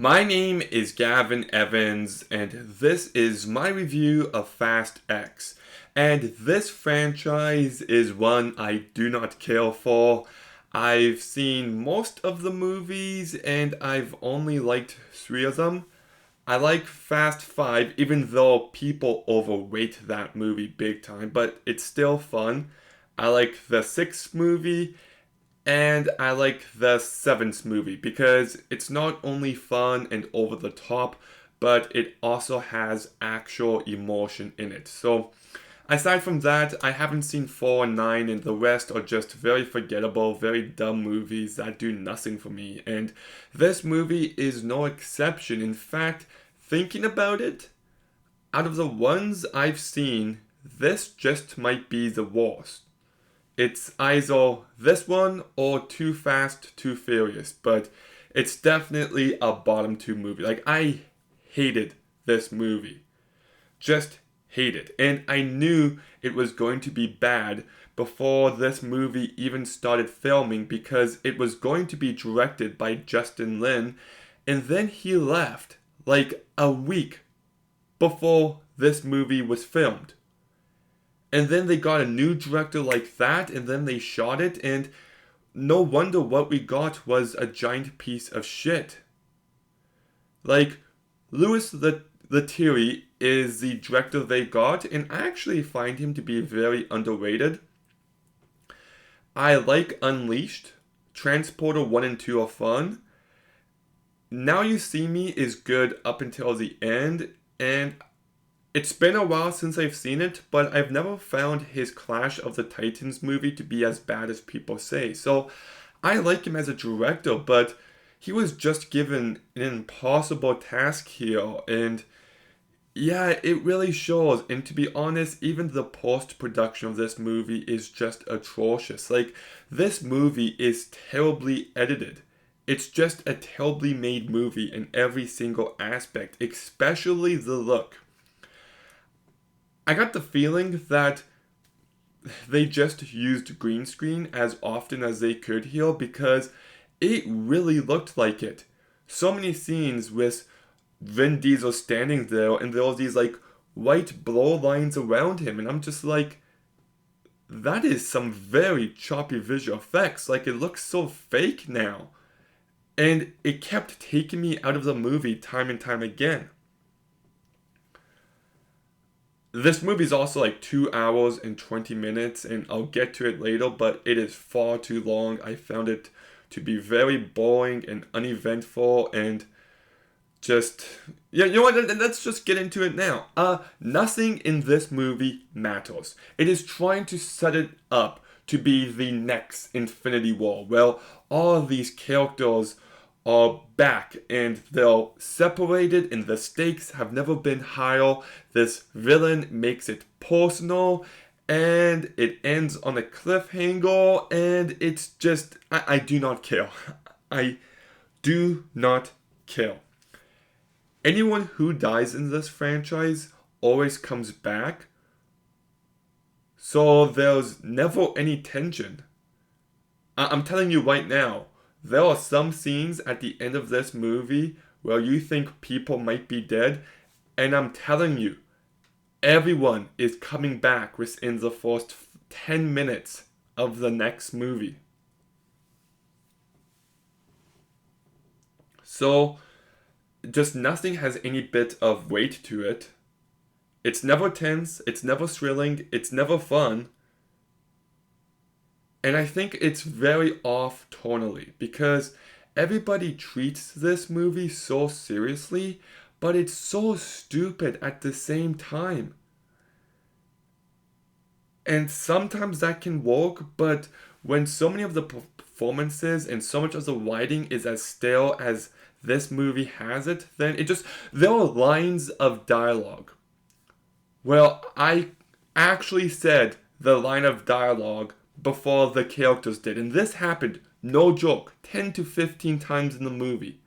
My name is Gavin Evans, and this is my review of Fast X. And this franchise is one I do not care for. I've seen most of the movies, and I've only liked three of them. I like Fast 5, even though people overrate that movie big time, but it's still fun. I like the sixth movie, and I like the seventh movie because it's not only fun and over the top, but it also has actual emotion in it. So, aside from that, I haven't seen 4 and 9, and the rest are just very forgettable, very dumb movies that do nothing for me. And this movie is no exception. In fact, thinking about it, out of the ones I've seen, this just might be the worst. It's either this one or Too Fast, Too Furious, but it's definitely a bottom two movie. Like, I hated this movie. Just hated. And I knew it was going to be bad before this movie even started filming because it was going to be directed by Justin Lin, and then he left like a week before this movie was filmed. And then they got a new director like that, and then they shot it, and no wonder what we got was a giant piece of shit. Like, Louis Leterrier is the director they got, and I actually find him to be very underrated. I like Unleashed. Transporter 1 and 2 are fun. Now You See Me is good up until the end, and it's been a while since I've seen it, but I've never found his Clash of the Titans movie to be as bad as people say. So I like him as a director, but he was just given an impossible task here, and yeah, it really shows. And to be honest, even the post production of this movie is just atrocious. Like, this movie is terribly edited. It's just a terribly made movie in every single aspect, especially the look. I got the feeling that they just used green screen as often as they could here because it really looked like it. So many scenes with Vin Diesel standing there and there was these like white blur lines around him, and I'm just like, that is some very choppy visual effects. Like, it looks so fake now. And it kept taking me out of the movie time and time again. This movie is also like 2 hours and 20 minutes, and I'll get to it later, but it is far too long. I found it to be very boring and uneventful, and just, yeah, you know what? Let's just get into it now. Nothing in this movie matters. It is trying to set it up to be the next Infinity War. Well, all of these characters are back and they're separated and the stakes have never been higher. This villain makes it personal and it ends on a cliffhanger, and it's just, I do not care. I do not care. Anyone who dies in this franchise always comes back, so there's never any tension. I'm telling you right now, there are some scenes at the end of this movie where you think people might be dead, and I'm telling you, everyone is coming back within the first 10 minutes of the next movie. So, just nothing has any bit of weight to it. It's never tense, it's never thrilling, it's never fun. And I think it's very off tonally because everybody treats this movie so seriously, but it's so stupid at the same time. And sometimes that can work, but when so many of the performances and so much of the writing is as stale as this movie has it, then there are lines of dialogue. Well, I actually said the line of dialogue before the characters did, and this happened, no joke, 10 to 15 times in the movie.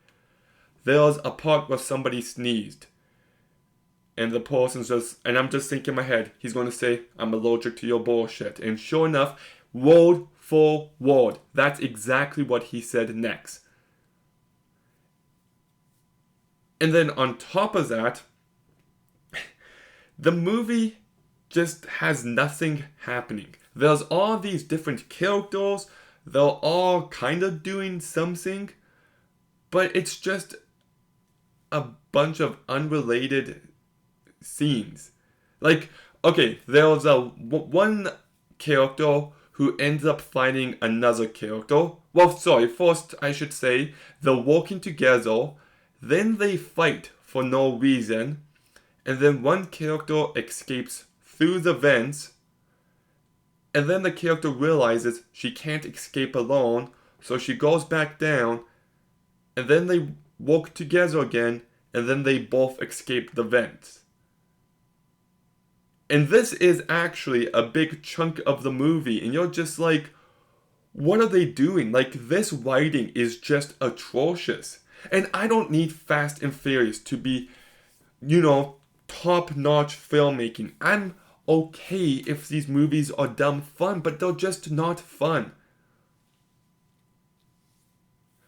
There's a part where somebody sneezed, and the person's just, and I'm just thinking in my head, he's going to say, I'm allergic to your bullshit. And sure enough, word for word, that's exactly what he said next. And then on top of that, the movie just has nothing happening. There's all these different characters, they're all kind of doing something, but it's just a bunch of unrelated scenes. Like, okay, there's one character who ends up finding another character. Well, sorry, first I should say they're working together, then they fight for no reason, and then one character escapes through the vents, and then the character realizes she can't escape alone, so she goes back down, and then they work together again, and then they both escape the vents. And this is actually a big chunk of the movie, and you're just like, what are they doing? Like, this writing is just atrocious. And I don't need Fast and Furious to be, top notch filmmaking. I'm okay if these movies are dumb fun, but they're just not fun.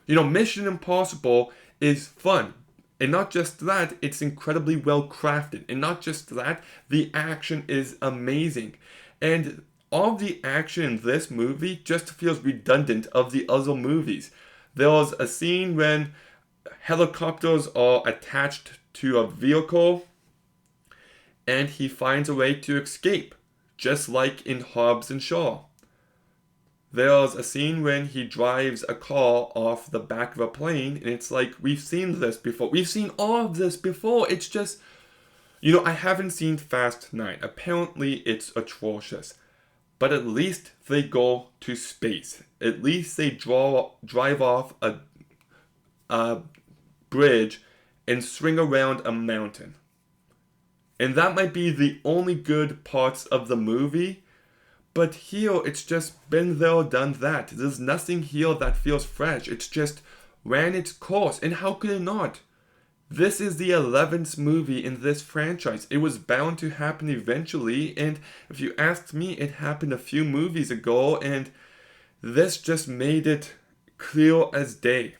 Mission Impossible is fun. And not just that, it's incredibly well crafted. And not just that, the action is amazing. And all the action in this movie just feels redundant of the other movies. There was a scene when helicopters are attached to a vehicle and he finds a way to escape, just like in Hobbs and Shaw. There's a scene when he drives a car off the back of a plane, and it's like, we've seen this before. We've seen all of this before. It's just, I haven't seen Fast 9. Apparently, it's atrocious. But at least they go to space. At least they drive off a bridge and swing around a mountain. And that might be the only good parts of the movie. But here, it's just been there, done that. There's nothing here that feels fresh. It's just ran its course. And how could it not? This is the 11th movie in this franchise. It was bound to happen eventually. And if you asked me, it happened a few movies ago. And this just made it clear as day.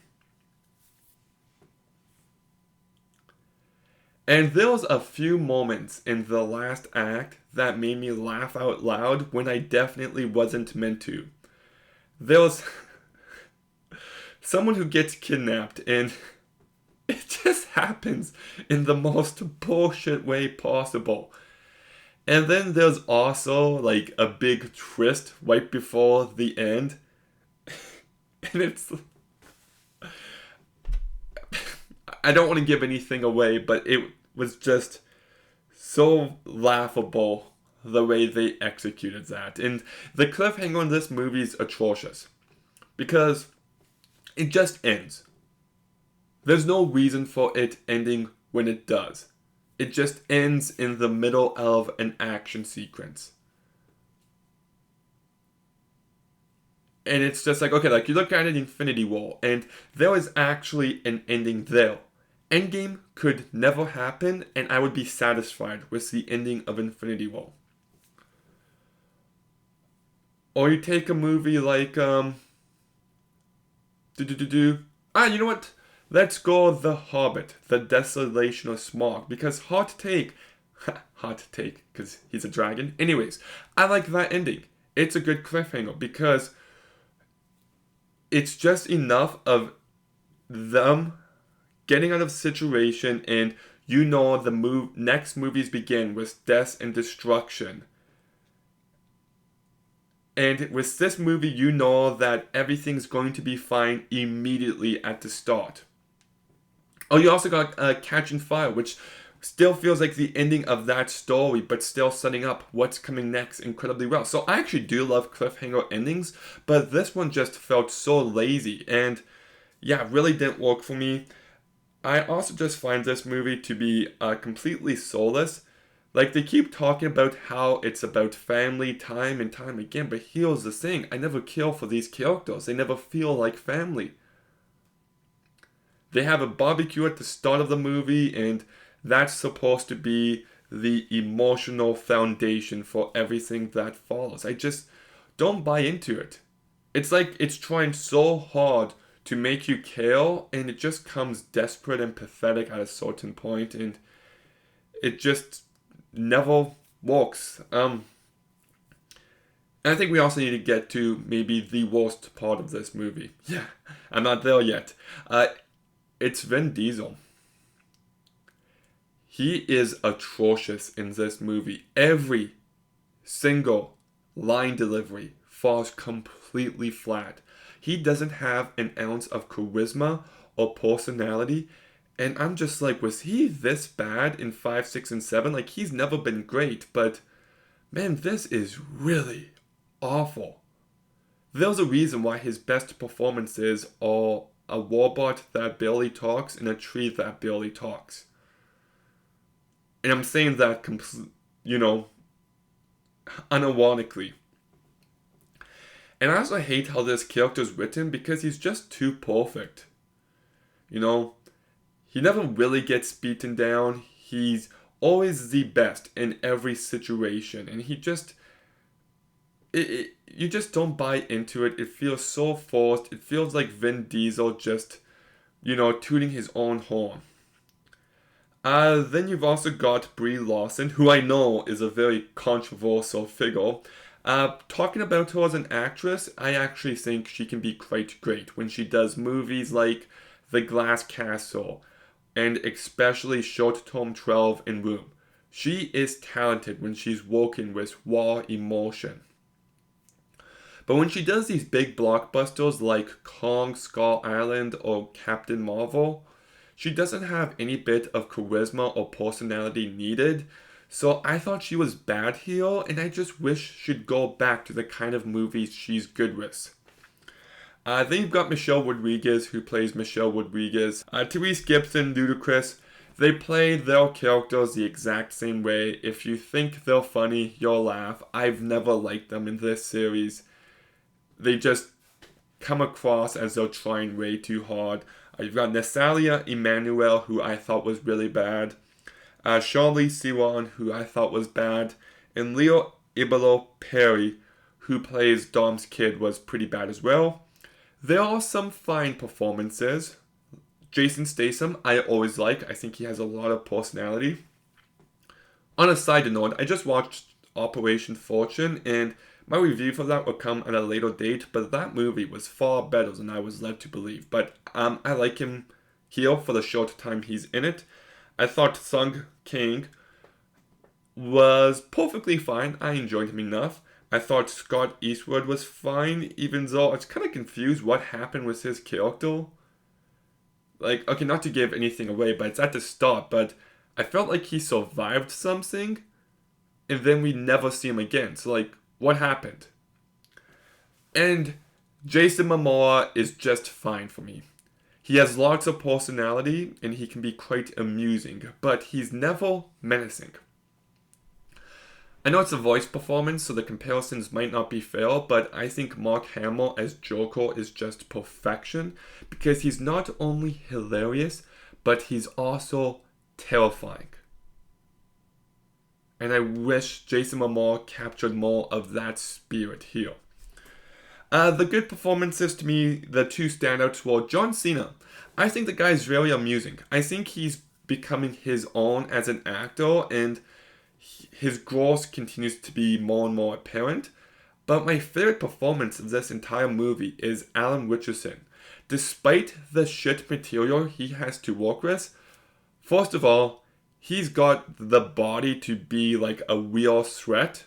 And there was a few moments in the last act that made me laugh out loud when I definitely wasn't meant to. There was someone who gets kidnapped and it just happens in the most bullshit way possible. And then there's also like a big twist right before the end. And it's... I don't want to give anything away, but it was just so laughable the way they executed that. And the cliffhanger in this movie is atrocious because it just ends. There's no reason for it ending when it does. It just ends in the middle of an action sequence. And it's just like, okay, like you look at it, Infinity War, and there was actually an ending there. Endgame could never happen, and I would be satisfied with the ending of Infinity War. Or you take a movie like, you know what? Let's go The Hobbit, The Desolation of Smaug, because hot take, because he's a dragon. Anyways, I like that ending. It's a good cliffhanger, because it's just enough of them getting out of situation, and the next movies begin with death and destruction. And with this movie, you know that everything's going to be fine immediately at the start. Oh, you also got Catching Fire, which still feels like the ending of that story, but still setting up what's coming next incredibly well. So I actually do love cliffhanger endings, but this one just felt so lazy, and yeah, really didn't work for me. I also just find this movie to be completely soulless. Like, they keep talking about how it's about family time and time again, but here's the thing, I never care for these characters. They never feel like family. They have a barbecue at the start of the movie, and that's supposed to be the emotional foundation for everything that follows. I just don't buy into it. It's like it's trying so hard to make you care, and it just comes desperate and pathetic at a certain point, and it just never works. And I think we also need to get to maybe the worst part of this movie. Yeah, I'm not there yet. It's Vin Diesel. He is atrocious in this movie. Every single line delivery falls completely flat. He doesn't have an ounce of charisma or personality. And I'm just like, was he this bad in 5, 6, and 7? Like, he's never been great, but man, this is really awful. There's a reason why his best performances are a robot that barely talks and a tree that barely talks. And I'm saying that, unironically. And I also hate how this character's written because he's just too perfect. You know, he never really gets beaten down. He's always the best in every situation. And he just, you just don't buy into it. It feels so forced. It feels like Vin Diesel just, tooting his own horn. Then you've also got Brie Larson, who I know is a very controversial figure. Talking about her as an actress, I actually think she can be quite great when she does movies like The Glass Castle, and especially Short Term 12 in Room. She is talented when she's working with raw emotion. But when she does these big blockbusters like Kong, Skull Island, or Captain Marvel, she doesn't have any bit of charisma or personality needed. So I thought she was bad here, and I just wish she'd go back to the kind of movies she's good with. Then you've got Michelle Rodriguez, who plays Michelle Rodriguez. Therese Gibson, Ludacris, they play their characters the exact same way. If you think they're funny, you'll laugh. I've never liked them in this series. They just come across as they're trying way too hard. You've got Nasalia Emanuel, who I thought was really bad. Charlize Theron, who I thought was bad. And Leo Ibalo Perry, who plays Dom's kid, was pretty bad as well. There are some fine performances. Jason Statham, I always like. I think he has a lot of personality. On a side note, I just watched Operation Fortune, and my review for that will come at a later date, but that movie was far better than I was led to believe. But I like him here for the short time he's in it. I thought Sung Kang was perfectly fine. I enjoyed him enough. I thought Scott Eastwood was fine, even though I was kind of confused what happened with his character. Like, okay, not to give anything away, but it's at the start, but I felt like he survived something, and then we never see him again. So, like, what happened? And Jason Momoa is just fine for me. He has lots of personality, and he can be quite amusing, but he's never menacing. I know it's a voice performance, so the comparisons might not be fair, but I think Mark Hamill as Joker is just perfection, because he's not only hilarious, but he's also terrifying. And I wish Jason Momoa captured more of that spirit here. The good performances to me, the two standouts were John Cena. I think the guy is very amusing. I think he's becoming his own as an actor, and his growth continues to be more and more apparent. But my favorite performance of this entire movie is Alan Richardson. Despite the shit material he has to work with, first of all, he's got the body to be like a real threat.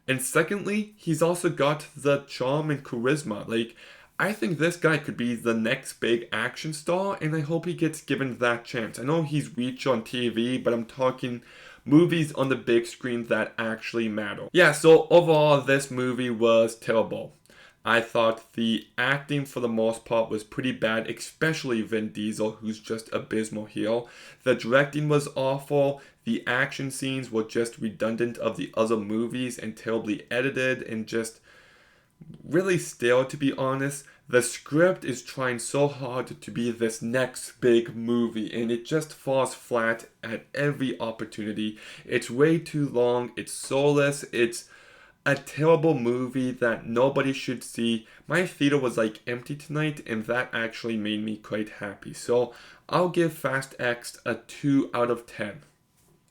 And secondly, he's also got the charm and charisma. Like, I think this guy could be the next big action star, and I hope he gets given that chance. I know he's reach on TV, but I'm talking movies on the big screen that actually matter. Yeah, so overall, this movie was terrible. I thought the acting for the most part was pretty bad, especially Vin Diesel, who's just abysmal here. The directing was awful. The action scenes were just redundant of the other movies and terribly edited and just really stale, to be honest. The script is trying so hard to be this next big movie, and it just falls flat at every opportunity. It's way too long, it's soulless, it's a terrible movie that nobody should see. My theater was like empty tonight, and that actually made me quite happy. So I'll give Fast X a 2 out of 10.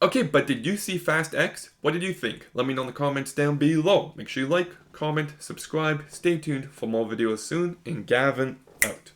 Okay, but did you see Fast X? What did you think? Let me know in the comments down below. Make sure you like, comment, subscribe, stay tuned for more videos soon, and Gavin